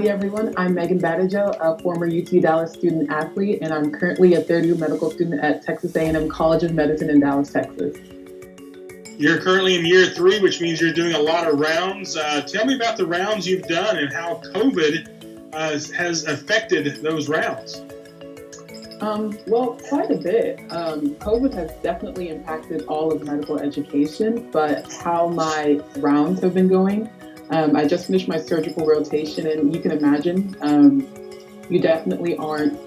Howdy everyone, I'm Megan Badejo, a former UT Dallas student athlete, and I'm currently a third-year medical student at Texas A&M College of Medicine in Dallas, Texas. You're currently in year 3, which means you're doing a lot of rounds. Tell me about the rounds you've done and how COVID has affected those rounds. Well, quite a bit. COVID has definitely impacted all of medical education, but how my rounds have been going, I just finished my surgical rotation, and you can imagine you definitely aren't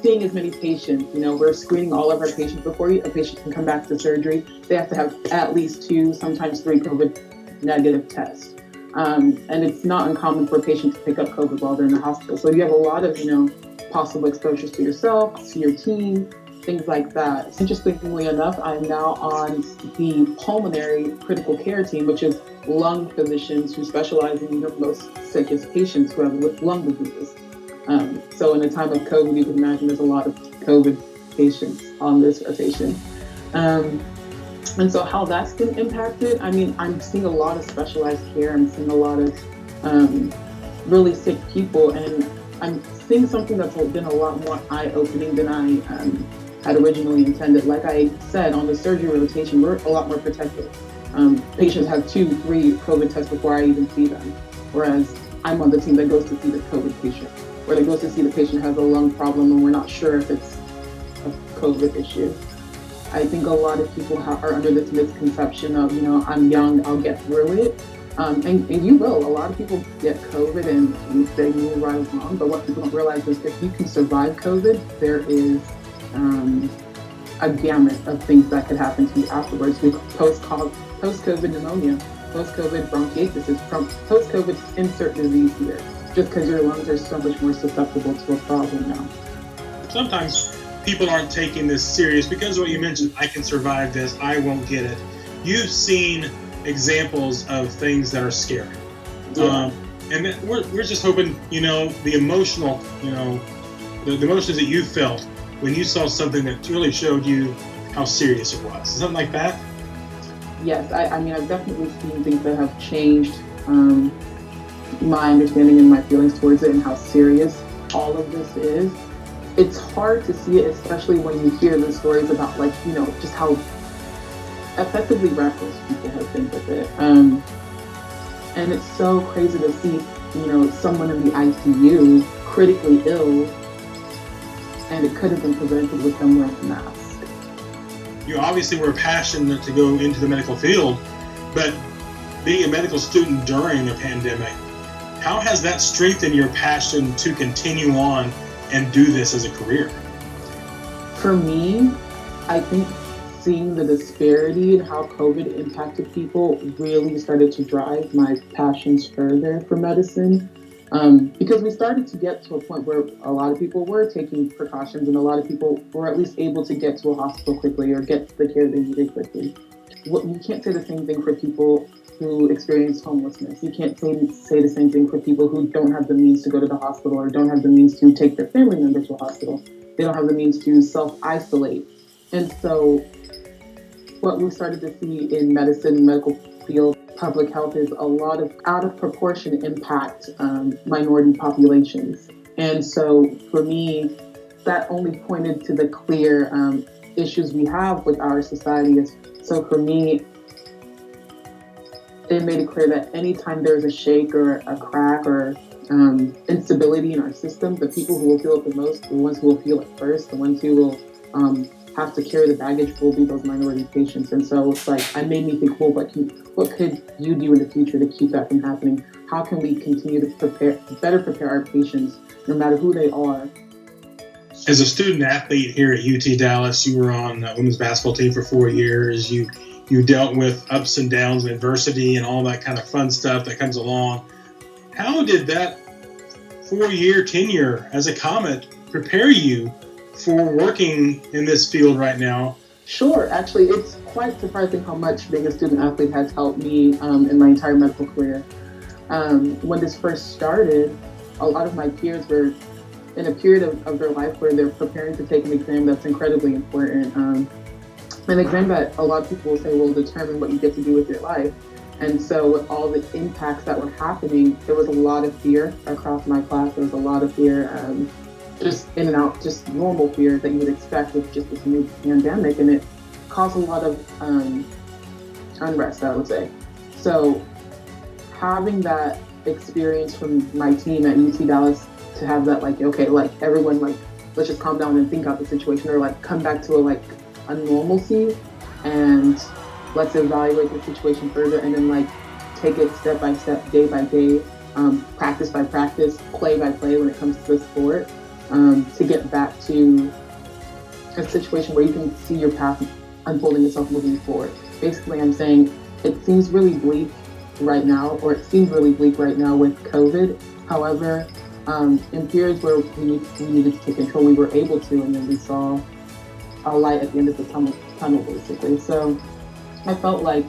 seeing as many patients. You know, we're screening all of our patients before a patient can come back to surgery. They have to have at least 2, sometimes 3 COVID negative tests. And it's not uncommon for a patient to pick up COVID while they're in the hospital. So you have a lot of, possible exposures to yourself, to your team, things like that. Interestingly enough, I'm now on the Pulmonary critical care team, which is lung physicians who specialize in the most sickest patients who have lung diseases. So in a time of COVID, you can imagine there's a lot of COVID patients on this rotation. And so how that's been impacted, I'm seeing a lot of specialized care. I'm seeing a lot of really sick people, and I'm seeing something that's been a lot more eye-opening than I had originally intended. Like I said, on the surgery rotation, we're a lot more protected. Patients have 2, 3 COVID tests before I even see them, whereas I'm on the team that goes to see the COVID patient, or that goes to see the patient has a lung problem and we're not sure if it's a COVID issue. I think a lot of people are under this misconception of, I'm young, I'll get through it. And you will. A lot of people get COVID and they move right along. But what people don't realize is if you can survive COVID, there is a gamut of things that could happen to you afterwards. Post-COVID pneumonia, post-COVID bronchiectasis, post-COVID insert disease here, just because your lungs are so much more susceptible to a problem now. Sometimes people aren't taking this serious because of what you mentioned. I can survive this. I won't get it. You've seen examples of things that are scary. Yeah. And we're just hoping, the emotional, the emotions that you felt when you saw something that really showed you how serious it was. Something like that? Yes, I've definitely seen things that have changed my understanding and my feelings towards it and how serious all of this is. It's hard to see it, especially when you hear the stories about, just how effectively reckless people have been with it. And it's so crazy to see, someone in the ICU critically ill, and it could have been prevented with them wearing a mask. You obviously were passionate to go into the medical field, but being a medical student during the pandemic, how has that strengthened your passion to continue on and do this as a career? For me, I think seeing the disparity in how COVID impacted people really started to drive my passions further for medicine. Because we started to get to a point where a lot of people were taking precautions and a lot of people were at least able to get to a hospital quickly or get the care they needed quickly. You can't say the same thing for people who experience homelessness. You can't say the same thing for people who don't have the means to go to the hospital or don't have the means to take their family member to a hospital. They don't have the means to self-isolate. And so what we started to see in medicine, medical field, public health is a lot of out of proportion impact minority populations. And so for me, that only pointed to the clear issues we have with our society. So for me, it made it clear that anytime there's a shake or a crack or instability in our system, the people who will feel it the most, the ones who will feel it first, the ones who will have to carry the baggage will be those minority patients. And so it's like, it made me think, well, what could you do in the future to keep that from happening? How can we continue to better prepare our patients, no matter who they are? As a student athlete here at UT Dallas, you were on the women's basketball team for 4 years. You dealt with ups and downs and adversity and all that kind of fun stuff that comes along. How did that 4-year tenure as a Comet prepare you for working in this field right now? Sure. Actually, it's quite surprising how much being a student athlete has helped me in my entire medical career. When this first started, a lot of my peers were in a period of their life where they're preparing to take an exam that's incredibly important. An exam that a lot of people will say will determine what you get to do with your life. And so with all the impacts that were happening, there was a lot of fear across my class. There was a lot of fear, just in and out, just normal fear that you would expect with just this new pandemic. And it caused a lot of unrest, I would say. So having that experience from my team at UT Dallas, to have that, like, okay, like everyone, like, let's just calm down and think out the situation, or like come back to a normalcy, and let's evaluate the situation further, and then like take it step by step, day by day, practice by practice, play by play when it comes to the sport, to get back to a situation where you can see your path unfolding itself moving forward. Basically, I'm saying it seems really bleak right now, or it seems really bleak right now with COVID. However, in periods where we needed to take control, we were able to, and then we saw a light at the end of the tunnel basically. So I felt like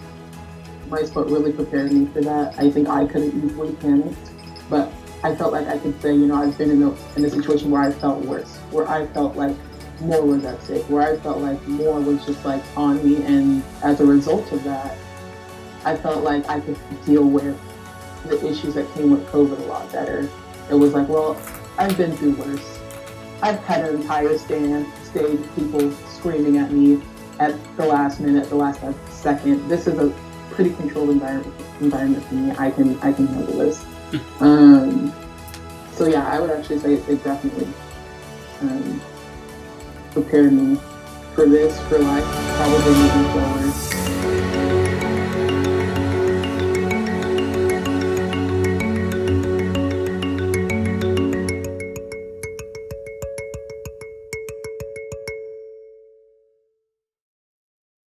my sport really prepared me for that. I think I could have easily panicked, but I felt like I could say, I've been in a situation where I felt worse, where I felt like more was at stake, where I felt like more was just like on me, and as a result of that, I felt like I could deal with the issues that came with COVID a lot better. It was like, well, I've been through worse. I've had an entire stage, people screaming at me at the last minute, the last second. This is a pretty controlled environment for me. I can handle this. So yeah, I would actually say it definitely prepared me for this, for life, probably moving forward.